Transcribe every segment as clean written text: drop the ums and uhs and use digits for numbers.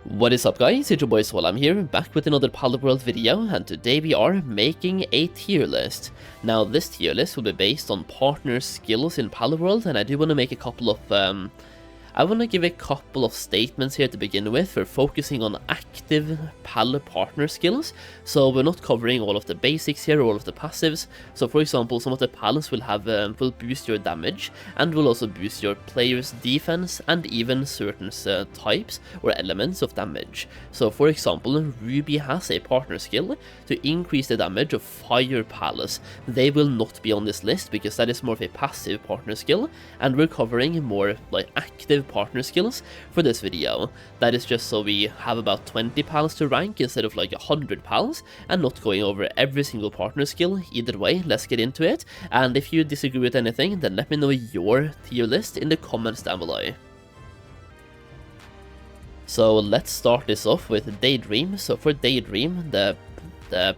What is up guys, it's your boy Swell. I'm here, back with another Palworld video, and today we are making a tier list. Now this tier list will be based on partner skills in Palworld, and I do want to make a couple of I want to give a couple of statements here to begin with. We're focusing on active Pal partner skills, so we're not covering all of the basics here, all of the passives. So for example, some of the Pals will have will boost your damage, and will also boost your player's defense, and even certain types or elements of damage. So for example, Ruby has a partner skill to increase the damage of fire Pals. They will not be on this list because that is more of a passive partner skill, and we're covering more like active partner skills for this video. That is just so we have about 20 pals to rank instead of like 100 pals, and not going over every single partner skill. Either way, let's get into it, and if you disagree with anything, then let me know your tier list in the comments down below. So let's start this off with Daydream. So for Daydream, the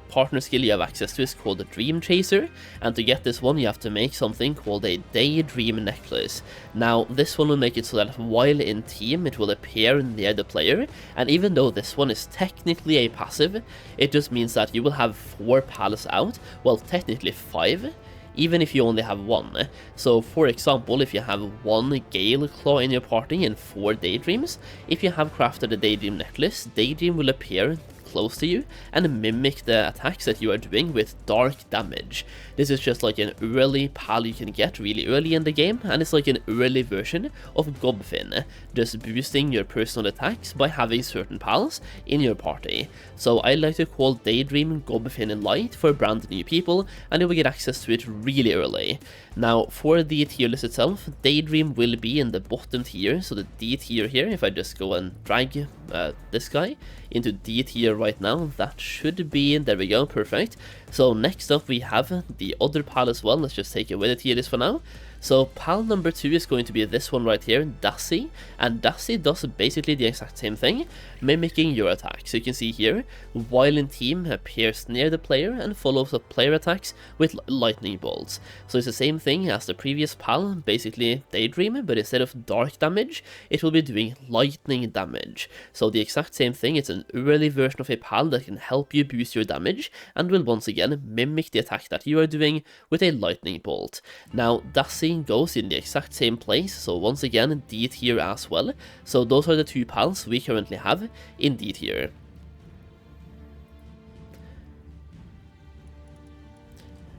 partner skill you have access to is called the Dream Chaser, and to get this one you have to make something called a Daydream necklace. Now this one will make it so that while in team it will appear near the player, and even though this one is technically a passive, it just means that you will have 4 pals out, well technically 5, even if you only have 1. So for example, if you have 1 Gil Claw in your party and 4 Daydreams, if you have crafted a Daydream necklace, Daydream will appear close to you and mimic the attacks that you are doing with dark damage. This is just like an early pal you can get really early in the game, and it's like an early version of Gobfin, just boosting your personal attacks by having certain pals in your party. So I like to call Daydream Gobfin in Light for brand new people, and you will get access to it really early. Now for the tier list itself, Daydream will be in the bottom tier, so the D tier here, if I just go and drag this guy into D tier right now, that should be, there we go, perfect. So next up we have the other pal as well. Let's just take away the tier list for now. So pal number 2 is going to be this one right here, Dassy, and Dassy does basically the exact same thing, mimicking your attack. So you can see here, while in team appears near the player and follows up player attacks with lightning bolts. So it's the same thing as the previous pal, basically Daydream, but instead of dark damage, it will be doing lightning damage. So the exact same thing, it's an early version of a pal that can help you boost your damage, and will once again mimic the attack that you are doing with a lightning bolt. Now Dassy goes in the exact same place, so once again D tier as well. So those are the 2 pals we currently have in D tier.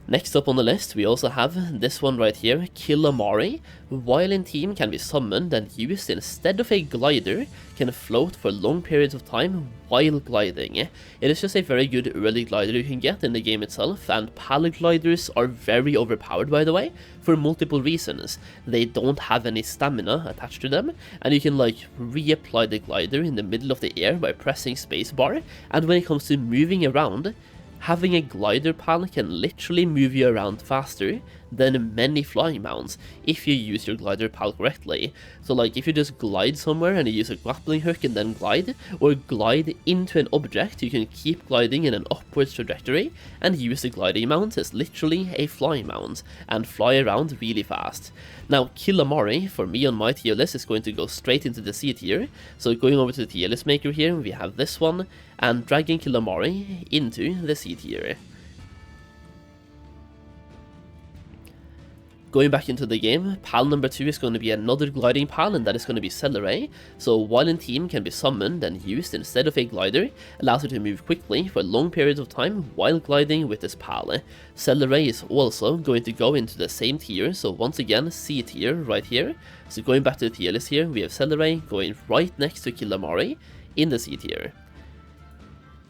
Next up on the list, we also have this one right here, Kilari. While in team can be summoned and used instead of a glider, can float for long periods of time while gliding. It is just a very good early glider you can get in the game itself, and pal gliders are very overpowered by the way, for multiple reasons. They don't have any stamina attached to them, and you can like reapply the glider in the middle of the air by pressing spacebar, and when it comes to moving around, having a glider pal can literally move you around faster than many flying mounts if you use your glider pal correctly. So like if you just glide somewhere and you use a grappling hook and then glide, or glide into an object, you can keep gliding in an upwards trajectory and use the gliding mount as literally a flying mount and fly around really fast. Now Kilari, for me on my tier list, is going to go straight into the C tier. So going over to the tier list maker here, we have this one, and dragging Kilari into the C tier. Going back into the game, pal number 2 is going to be another gliding pal, and that is going to be Celer. So while in team can be summoned and used instead of a glider, allows you to move quickly for long periods of time while gliding with this pal. Celer is also going to go into the same tier, so once again C tier right here. So going back to the tier list here, we have Celer going right next to Kilari in the C tier.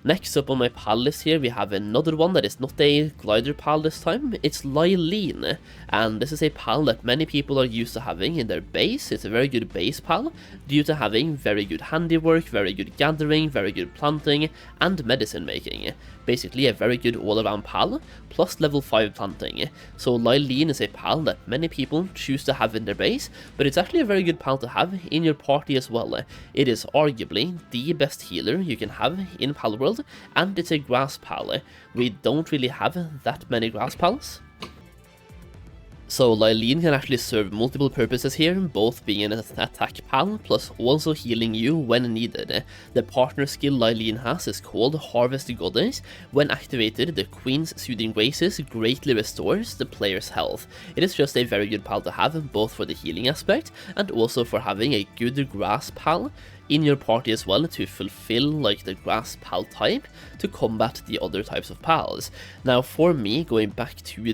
Next up on my pal list here, we have another one that is not a glider pal this time. It's Alion, and this is a pal that many people are used to having in their base. It's a very good base pal due to having very good handiwork, very good gathering, very good planting, and medicine making. Basically a very good all-around pal, plus level 5 planting. So Alion is a pal that many people choose to have in their base, but it's actually a very good pal to have in your party as well. It is arguably the best healer you can have in Palworld, and it's a grass pal. We don't really have that many grass pals. So Lylene can actually serve multiple purposes here, both being an attack pal, plus also healing you when needed. The partner skill Lylene has is called Harvest Goddess. When activated, the Queen's Soothing Graces greatly restores the player's health. It is just a very good pal to have, both for the healing aspect, and also for having a good grass pal in your party as well to fulfill like the grass pal type to combat the other types of pals. Now for me, going back to the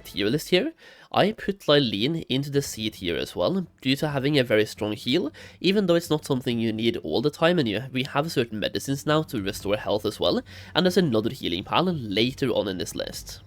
tier list here, I put Lylene into the C tier as well, due to having a very strong heal, even though it's not something you need all the time, and we have certain medicines now to restore health as well, and there's another healing pal later on in this list.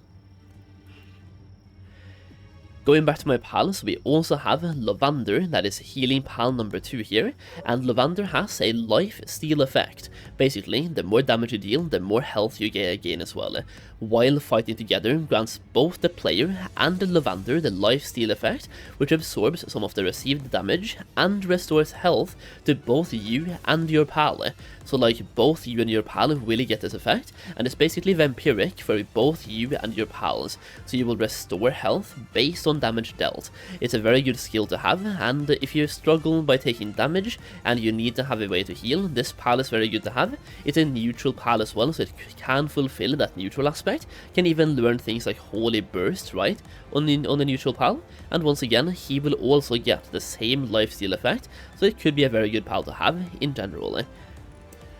Going back to my pals, we also have Lavander, that is healing pal number 2 here, and Lavander has a life steal effect. Basically, the more damage you deal, the more health you gain as well. While fighting together, grants both the player and the Lavander the life steal effect, which absorbs some of the received damage and restores health to both you and your pal. So like both you and your pal will get this effect, and it's basically vampiric for both you and your pals, so you will restore health based on damage dealt. It's a very good skill to have, and if you struggle by taking damage and you need to have a way to heal, this pal is very good to have. It's a neutral pal as well, so it can fulfill that neutral aspect, can even learn things like Holy Burst, right, on the neutral pal, and once again, he will also get the same lifesteal effect, so it could be a very good pal to have in general.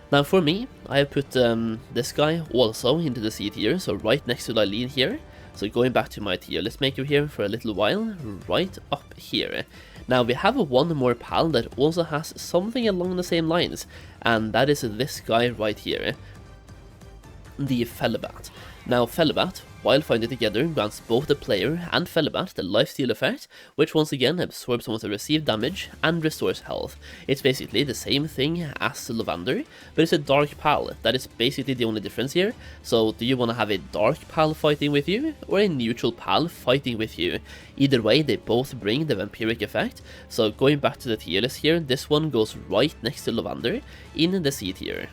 Now for me, I have put this guy also into the C tier, so right next to Lylene here. So going back to my tier list maker here for a little while, right up here. Now we have one more pal that also has something along the same lines, and that is this guy right here, the Fibat. Now Fibat, while finding together, grants both the player and Fibat the lifesteal effect, which once again absorbs some of the received damage and restores health. It's basically the same thing as Lavander, but it's a dark pal. That is basically the only difference here. So do you want to have a dark pal fighting with you, or a neutral pal fighting with you? Either way, they both bring the vampiric effect. So going back to the tier list here, this one goes right next to Lavander in the C tier.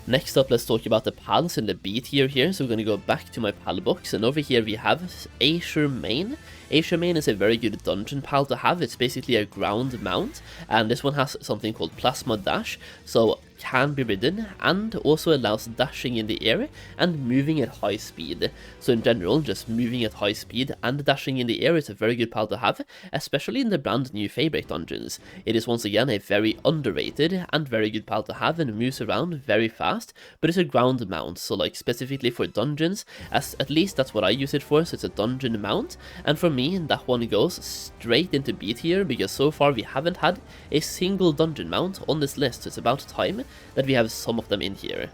Next up, let's talk about the pals in the B tier here. So we're going to go back to my pal box, and over here we have Asirm. Asirm is a very good dungeon pal to have. It's basically a ground mount, and this one has something called Plasma Dash, so can be ridden, and also allows dashing in the air and moving at high speed. So in general, just moving at high speed and dashing in the air is a very good pal to have, especially in the brand new Feybreak dungeons. It is once again a very underrated and very good pal to have, and moves around very fast, but it's a ground mount, so like specifically for dungeons, as at least that's what I use it for, so it's a dungeon mount, and for me that one goes straight into B tier, because so far we haven't had a single dungeon mount on this list, so it's about time that we have some of them in here.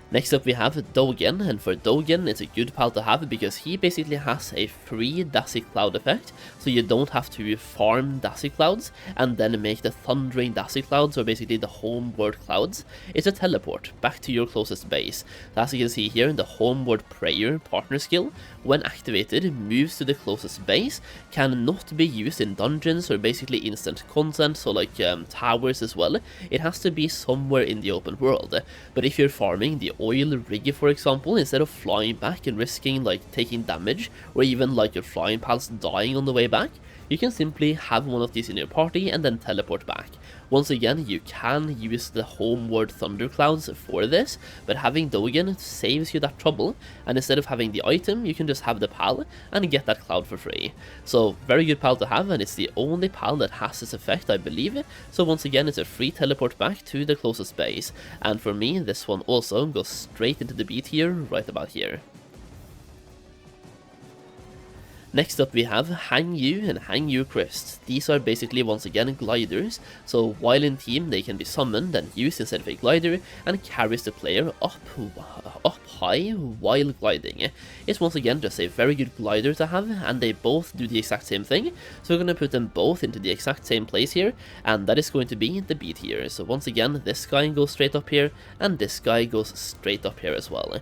Next up we have Dogen, and for Dogen it's a good pal to have because he basically has a free Dazzle Cloud effect, so you don't have to farm Dazzle Clouds and then make the Thundering Dazzle Clouds, or basically the Homeward Clouds. It's a teleport back to your closest base. As you can see here, the Homeward Prayer partner skill, when activated, moves to the closest base, cannot be used in dungeons or basically instant content, so like towers as well. It has to be somewhere in the open world, but if you're farming the oil rig, for example, instead of flying back and risking like taking damage, or even like your flying pals dying on the way back, you can simply have one of these in your party and then teleport back. Once again, you can use the Homeward Thunderclouds for this, but having Dogen saves you that trouble, and instead of having the item, you can just have the pal and get that cloud for free. So very good pal to have, and it's the only pal that has this effect, I believe. So once again, it's a free teleport back to the closest base, and for me, this one also goes straight into the B tier right about here. Next up we have Hangu and Hangu Crest. These are basically once again gliders, so while in team they can be summoned and used instead of a glider, and carries the player up high while gliding. It's once again just a very good glider to have, and they both do the exact same thing, so we're going to put them both into the exact same place here, and that is going to be the B tier. So once again, this guy goes straight up here, and this guy goes straight up here as well.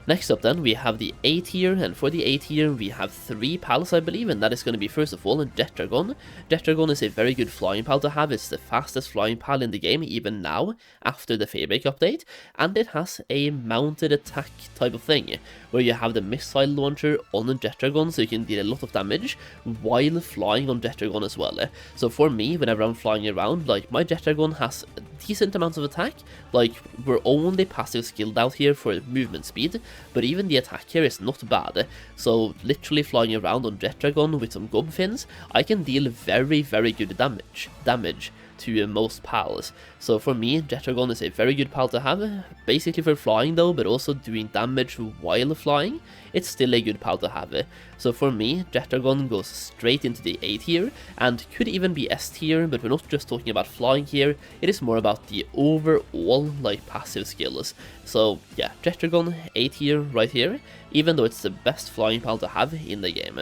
Next up then, we have the A tier, and for the A tier we have 3 pals I believe, and that is going to be first of all Jet Dragon. Jet Dragon is a very good flying pal to have. It's the fastest flying pal in the game even now, after the Feybreak update, and it has a mounted attack type of thing, where you have the missile launcher on the Jet Dragon, so you can deal a lot of damage while flying on Jet Dragon as well. So for me, whenever I'm flying around, like, my Jet Dragon has decent amounts of attack. Like, we're only passive skilled out here for movement speed, but even the attack here is not bad. So literally flying around on Jet Dragon with some gob fins, I can deal very good damage to most pals. So for me, Jet Dragon is a very good pal to have, basically for flying though, but also doing damage while flying. It's still a good pal to have. So for me, Jet Dragon goes straight into the A tier, and could even be S tier, but we're not just talking about flying here, it is more about the overall, like, passive skills. So yeah, Jet Dragon, A tier right here, even though it's the best flying pal to have in the game.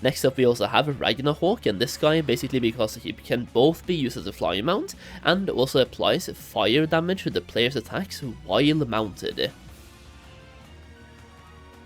Next up we also have Ragna Hawk, and this guy basically because he can both be used as a flying mount and also applies fire damage to the player's attacks while mounted.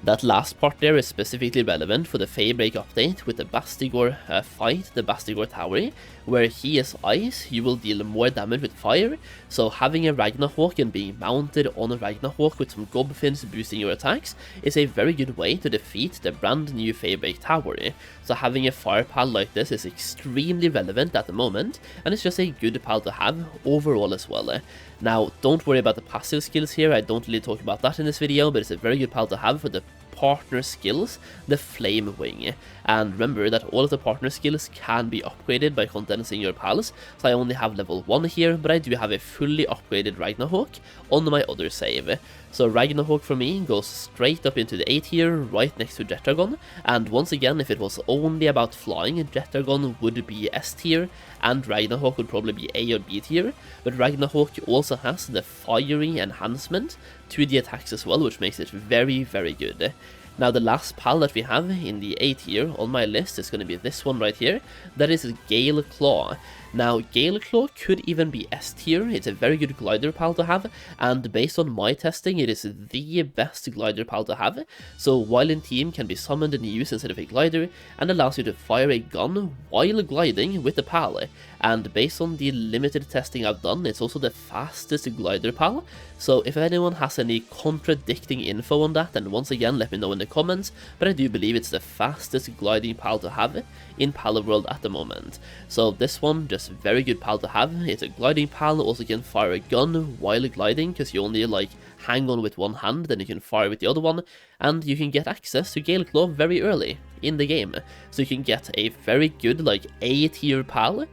That last part there is specifically relevant for the Feybreak update with the Bastigor fight, the Bastigor Tower, where he is ice, you will deal more damage with fire, so having a Ragna Hawk and being mounted on a Ragna Hawk with some gob fins boosting your attacks is a very good way to defeat the brand new Feybreak Tower. So having a fire pal like this is extremely relevant at the moment, and it's just a good pal to have overall as well. Now, don't worry about the passive skills here, I don't really talk about that in this video, but it's a very good pal to have for the partner skills, the Flame Wing. And remember that all of the partner skills can be upgraded by condensing your pals, so I only have level 1 here, but I do have a fully upgraded Ragna Hawk on my other save. So Ragna Hawk for me goes straight up into the A tier, right next to Jet Dragon, and once again, if it was only about flying, Jet Dragon would be S tier, and Ragna Hawk would probably be A or B tier, but Ragna Hawk also has the fiery enhancement to the attacks as well, which makes it very good. Now the last pal that we have in the A tier on my list is going to be this one right here, that is Gil Claw. Now Gil Claw could even be S tier, it's a very good glider pal to have, and based on my testing it is the best glider pal to have, so while in team can be summoned and used instead of a glider, and allows you to fire a gun while gliding with the pal, and based on the limited testing I've done, it's also the fastest glider pal, so if anyone has any contradicting info on that, then once again let me know in the comments, but I do believe it's the fastest gliding pal to have in Palworld at the moment. So this one, just very good pal to have. It's a gliding pal, also can fire a gun while gliding, because you only like hang on with one hand, then you can fire with the other one, and you can get access to Gil Claw very early in the game. So you can get a very good like A tier pal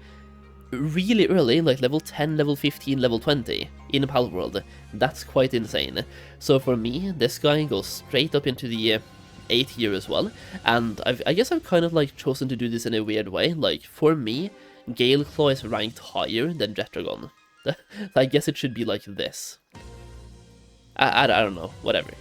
really early, like level 10, level 15, level 20 in Palworld. That's quite insane. So for me, this guy goes straight up into the A tier as well, and I guess I've kind of like chosen to do this in a weird way. Like for me, Gil Claw is ranked higher than Jet Dragon. I guess it should be like this. I don't know, whatever.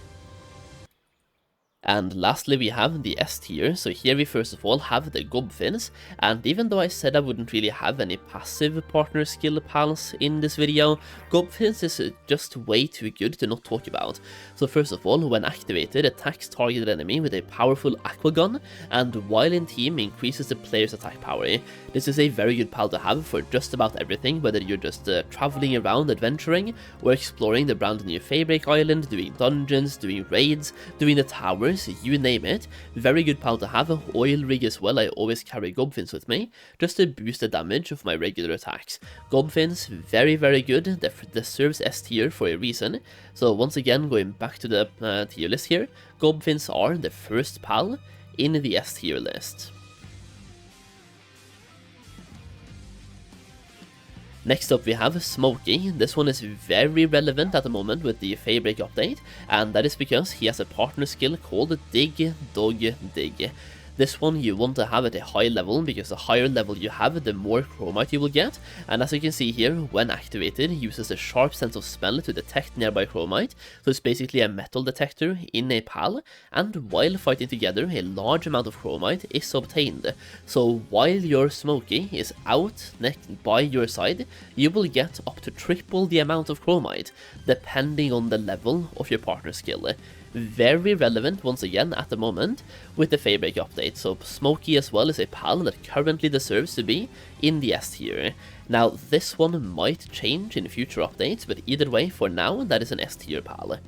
And lastly we have the S tier, so here we first of all have the gob fins, and even though I said I wouldn't really have any passive partner skill pals in this video, gob fins is just way too good to not talk about. So first of all, when activated, attacks targeted enemy with a powerful aqua gun, and while in team increases the player's attack power. This is a very good pal to have for just about everything, whether you're just traveling around adventuring, or exploring the brand new Feybreak Island, doing dungeons, doing raids, doing the towers, you name it. Very good pal to have. Oil rig as well, I always carry gob fins with me, just to boost the damage of my regular attacks. Gob fins, very good, that deserves S tier for a reason. So once again, going back to the tier list here, gob fins are the first pal in the S tier list. Next up we have Smokey. This one is very relevant at the moment with the Feybreak update, and that is because he has a partner skill called Dig Dog Dig. This one you want to have at a high level, because the higher level you have, the more chromite you will get, and as you can see here, when activated, it uses a sharp sense of smell to detect nearby chromite, so it's basically a metal detector in a pal, and while fighting together, a large amount of chromite is obtained. So while your Smokey is out by your side, you will get up to triple the amount of chromite, depending on the level of your partner skill. Very relevant once again at the moment with the Feybreak update, so Smokey as well is a pal that currently deserves to be in the S tier. Now this one might change in future updates, but either way for now that is an S tier pal.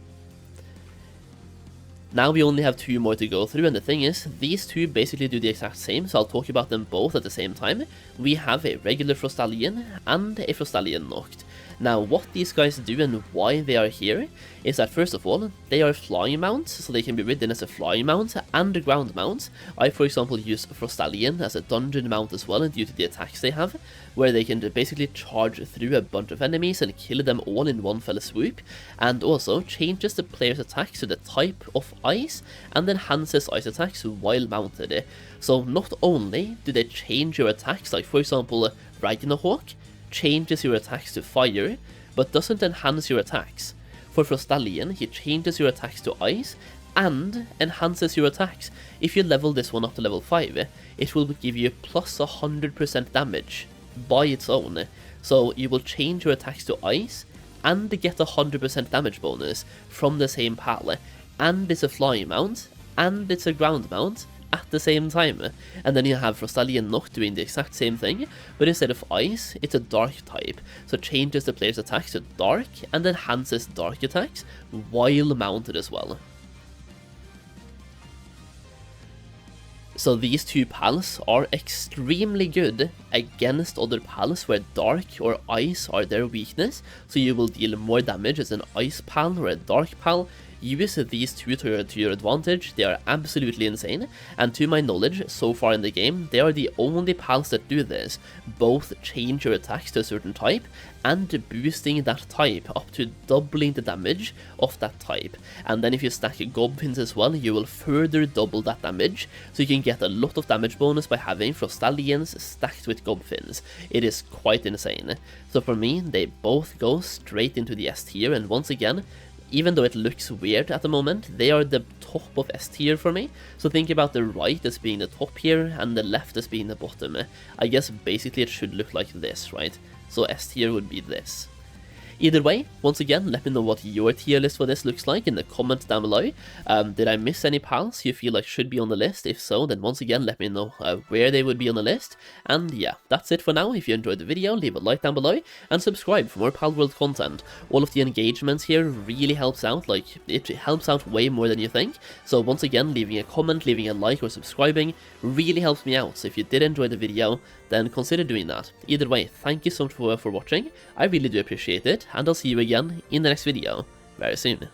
Now we only have 2 more to go through, and the thing is, these 2 basically do the exact same, so I'll talk about them both at the same time. We have a regular Frostallion and a Frostallion Noct. Now what these guys do and why they are here is that first of all, they are flying mounts, so they can be ridden as a flying mount and a ground mount. I for example use Frostallion as a dungeon mount as well due to the attacks they have, where they can basically charge through a bunch of enemies and kill them all in one fell swoop, and also changes the player's attacks to the type of ice and enhances ice attacks while mounted. So not only do they change your attacks, like for example Ragna Hawk changes your attacks to fire, but doesn't enhance your attacks. For Frostallion, he changes your attacks to ice and enhances your attacks. If you level this one up to level 5, it will give you plus 100% damage by its own. So you will change your attacks to ice and get 100% damage bonus from the same pal, and it's a flying mount and it's a ground mount at the same time. And then you have Frostallion Noct doing the exact same thing, but instead of ice, it's a dark type, so changes the player's attacks to dark and enhances dark attacks while mounted as well. So these 2 pals are extremely good against other pals where dark or ice are their weakness, so you will deal more damage as an ice pal or a dark pal. Use these 2 to your advantage. They are absolutely insane, and to my knowledge, so far in the game, they are the only pals that do this, both change your attacks to a certain type, and boosting that type up to doubling the damage of that type. And then if you stack Gobfins as well, you will further double that damage, so you can get a lot of damage bonus by having Frostallions stacked with Gobfins. It is quite insane. So for me, they both go straight into the S tier, and once again, even though it looks weird at the moment, they are the top of S tier for me. So think about the right as being the top here and the left as being the bottom. I guess basically it should look like this, right? So S tier would be this. Either way, once again, let me know what your tier list for this looks like in the comments down below. Did I miss any pals you feel like should be on the list? If so, then once again, let me know where they would be on the list. And yeah, that's it for now. If you enjoyed the video, leave a like down below and subscribe for more Palworld content. All of the engagements here really helps out, like, it helps out way more than you think. So once again, leaving a comment, leaving a like or subscribing really helps me out. So if you did enjoy the video, then consider doing that. Either way, thank you so much for watching. I really do appreciate it, and I'll see you again in the next video very soon.